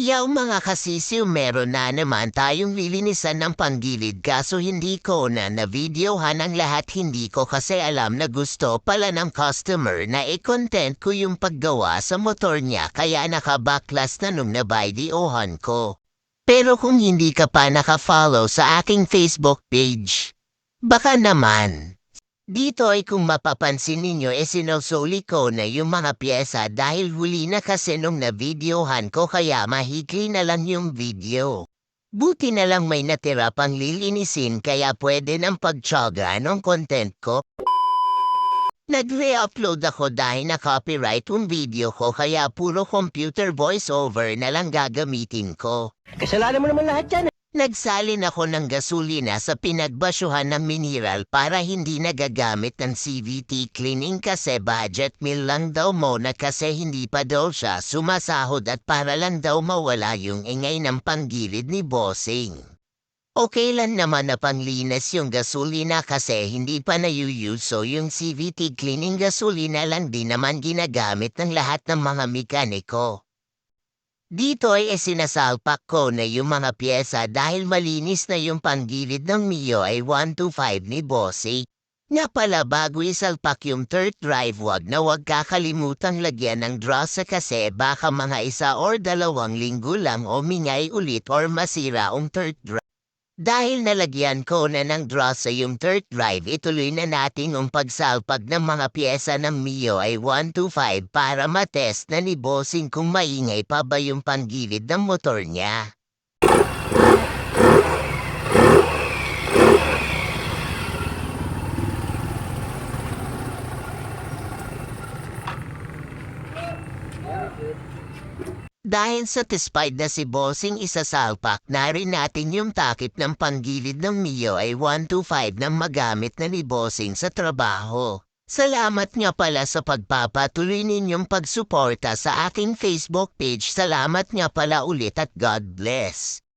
Yaw mga kasisiw, meron na naman tayong lilinisan ng panggilid kaso hindi ko na videohan ang lahat, hindi ko kasi alam na gusto pala ng customer na i-content ko yung paggawa sa motor niya kaya nakabaklas na nung nabidyohan ko. Pero kung hindi ka pa nakafollow sa aking Facebook page, baka naman. Dito ay kung mapapansin ninyo sinusuli ko na yung mga pyesa dahil huli na kasi nung na-videohan ko kaya mahikli na lang yung video. Buti na lang may natira pang lilinisin kaya pwede ng pagtsaga ng content ko. Nag-re-upload ako dahil na-copyright yung video ko kaya puro computer voiceover na lang gagamitin ko. Kasalanan mo naman lahat yan. Nagsalin ako ng gasolina sa pinagbasyuhan ng mineral para hindi nagagamit ng CVT cleaning kasi budget meal lang daw muna kasi hindi pa daw siya sumasahod at para lang daw mawala yung ingay ng panggilid ni bossing. Okay lang naman na panglinis yung gasolina kasi hindi pa nayuyuso yung CVT cleaning gasolina lang din naman ginagamit ng lahat ng mga mekaniko. Dito ay sinasalpak ko na yung mga pyesa dahil malinis na yung panggilid ng Mio ay 125 ni Bossy. Nga pala bago isalpak yung third drive wag kakalimutang lagyan ng drosa kasi baka mga 1 or 2 linggo lang o mingay ulit or masira ang third drive. Dahil nalagyan ko na ng drosa yung third drive, ituloy na natin ang pagsalpag ng mga pyesa ng Mio ay 125 para matest na ni Bossing kung maingay pa ba yung panggilid ng motor niya. Dahil satisfied na si Bossing isasalpak na rin natin yung takip ng panggilid ng Mio ay 125 nang magamit na ni Bossing sa trabaho. Salamat nga pala sa pagpapatuloy ninyong pagsuporta sa aking Facebook page. Salamat nga pala ulit at God bless.